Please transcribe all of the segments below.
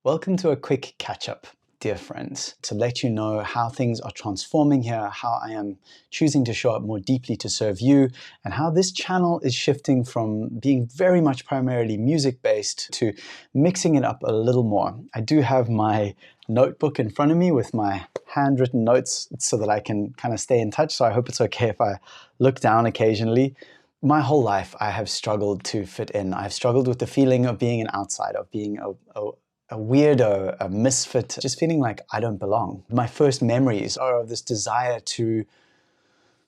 Welcome to a quick catch-up, dear friends, to let you know how things are transforming here, how I am choosing to show up more deeply to serve you, and how this channel is shifting from being very much primarily music-based to mixing it up a little more. I do have my notebook in front of me with my handwritten notes so that I can kind of stay in touch, so I hope it's okay if I look down occasionally. My whole life, I have struggled to fit in. I've struggled with the feeling of being an outsider, of being a weirdo, a misfit, just feeling like I don't belong. My first memories are of this desire to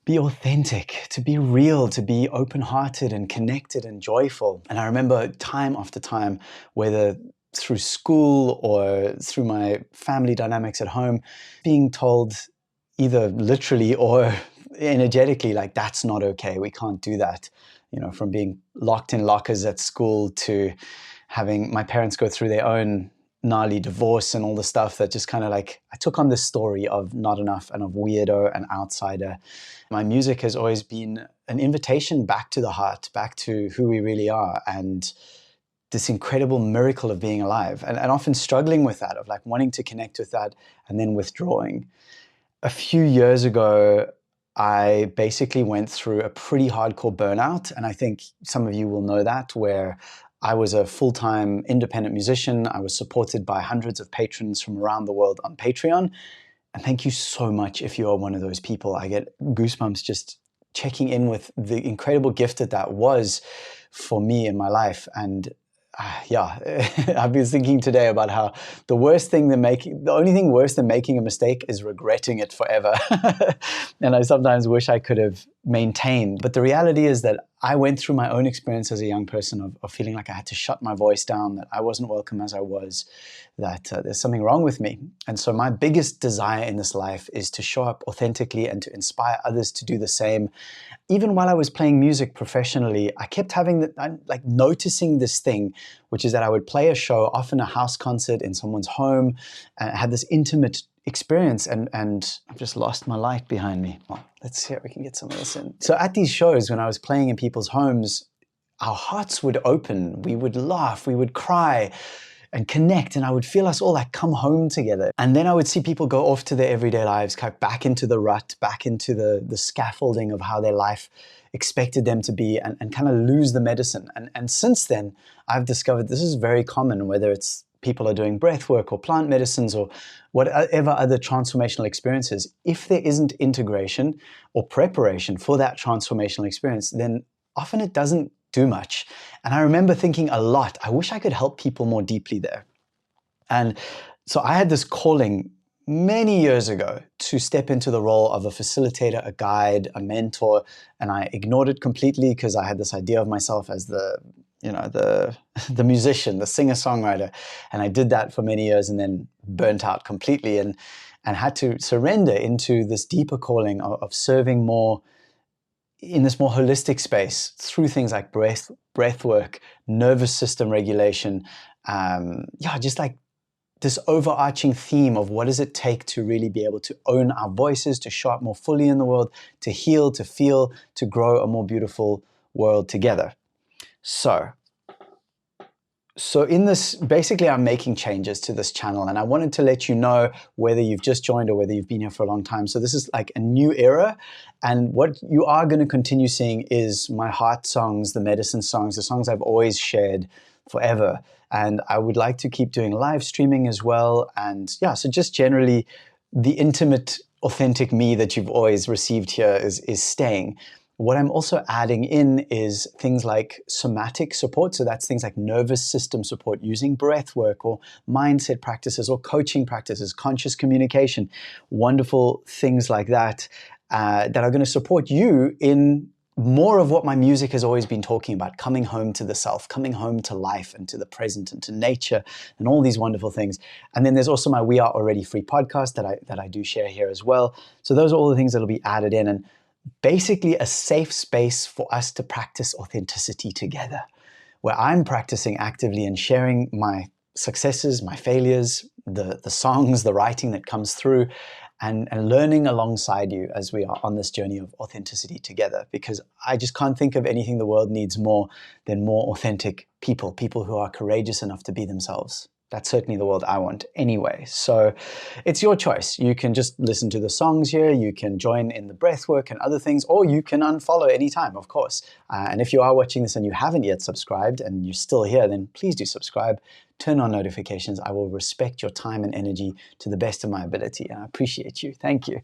be authentic, to be real, to be open-hearted and connected and joyful. And I remember time after time, whether through school or through my family dynamics at home, being told either literally or energetically, like, that's not okay, we can't do that. You know, from being locked in lockers at school to having my parents go through their own gnarly divorce and all the stuff that just kind of like, I took on this story of not enough and of weirdo and outsider. My music has always been an invitation back to the heart, back to who we really are, and this incredible miracle of being alive, and often struggling with that, of like wanting to connect with that and then withdrawing. A few years ago, I basically went through a pretty hardcore burnout, and I think some of you will know that, where I was a full-time independent musician. I was supported by hundreds of patrons from around the world on Patreon, and thank you so much if you are one of those people. I get goosebumps just checking in with the incredible gift that that was for me in my life. And yeah, I've been thinking today about how the only thing worse than making a mistake is regretting it forever. And I sometimes wish I could have maintained. But the reality is that I went through my own experience as a young person of feeling like I had to shut my voice down, that I wasn't welcome as I was, that there's something wrong with me. And so my biggest desire in this life is to show up authentically and to inspire others to do the same. Even while I was playing music professionally, I kept noticing this thing, which is that I would play a show, often a house concert in someone's home, and had this intimate experience, and I've just lost my light behind me. Well, let's see if we can get some of this in. So at these shows, when I was playing in people's homes, our hearts would open, we would laugh, we would cry and connect, and I would feel us all like come home together. And then I would see people go off to their everyday lives, kind of back into the rut, back into the scaffolding of how their life expected them to be, and kind of lose the medicine. And since then, I've discovered this is very common, whether it's people are doing breathwork or plant medicines or whatever other transformational experiences. If there isn't integration or preparation for that transformational experience, then often it doesn't do much. And I remember thinking a lot, I wish I could help people more deeply there. And so I had this calling many years ago to step into the role of a facilitator, a guide, a mentor, and I ignored it completely because I had this idea of myself as the musician, the singer-songwriter. And I did that for many years and then burnt out completely and had to surrender into this deeper calling of serving more in this more holistic space through things like breath work, nervous system regulation, just like this overarching theme of what does it take to really be able to own our voices, to show up more fully in the world, to heal, to feel, to grow a more beautiful world together. So in this, basically I'm making changes to this channel, and I wanted to let you know whether you've just joined or whether you've been here for a long time. So this is like a new era, and what you are going to continue seeing is my heart songs, the medicine songs, the songs I've always shared forever. And I would like to keep doing live streaming as well. And yeah, so just generally the intimate, authentic me that you've always received here is staying. What I'm also adding in is things like somatic support. So that's things like nervous system support using breath work or mindset practices or coaching practices, conscious communication, wonderful things like that, that are going to support you in more of what my music has always been talking about, coming home to the self, coming home to life and to the present and to nature and all these wonderful things. And then there's also my We Are Already Free podcast that I do share here as well. So those are all the things that will be added in, and basically a safe space for us to practice authenticity together, where I'm practicing actively and sharing my successes, my failures, the songs, the writing that comes through, and learning alongside you as we are on this journey of authenticity together. Because I just can't think of anything the world needs more than more authentic people who are courageous enough to be themselves. That's certainly the world I want anyway. So it's your choice. You can just listen to the songs here, you can join in the breathwork and other things, or you can unfollow anytime, of course. And if you are watching this and you haven't yet subscribed and you're still here, then please do subscribe. Turn on notifications. I will respect your time and energy to the best of my ability. And I appreciate you. Thank you.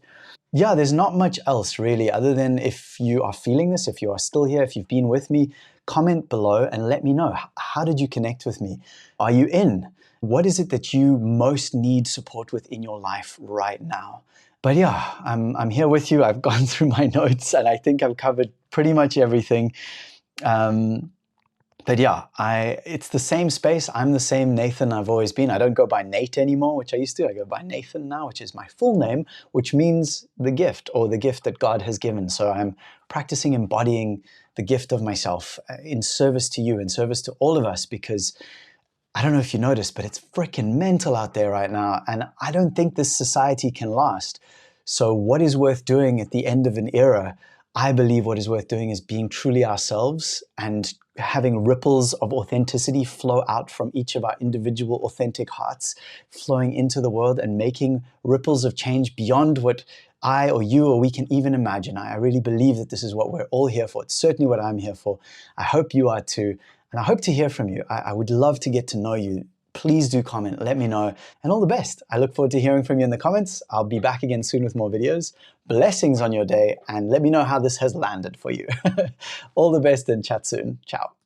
Yeah, there's not much else really, other than if you are feeling this, if you are still here, if you've been with me, comment below and let me know. How did you connect with me? Are you in? What is it that you most need support with in your life right now? But yeah, I'm here with you. I've gone through my notes and I think I've covered pretty much everything. But yeah, it's the same space. I'm the same Nathan I've always been. I don't go by Nate anymore, which I used to. I go by Nathan now, which is my full name, which means the gift, or the gift that God has given. So I'm practicing embodying the gift of myself in service to you, in service to all of us, because I don't know if you noticed, but it's freaking mental out there right now. And I don't think this society can last. So what is worth doing at the end of an era? I believe what is worth doing is being truly ourselves and having ripples of authenticity flow out from each of our individual authentic hearts, flowing into the world and making ripples of change beyond what I or you or we can even imagine. I really believe that this is what we're all here for. It's certainly what I'm here for. I hope you are too. And I hope to hear from you. I would love to get to know you. Please do comment, let me know, and all the best. I look forward to hearing from you in the comments. I'll be back again soon with more videos. Blessings on your day, and let me know how this has landed for you. All the best and chat soon. Ciao.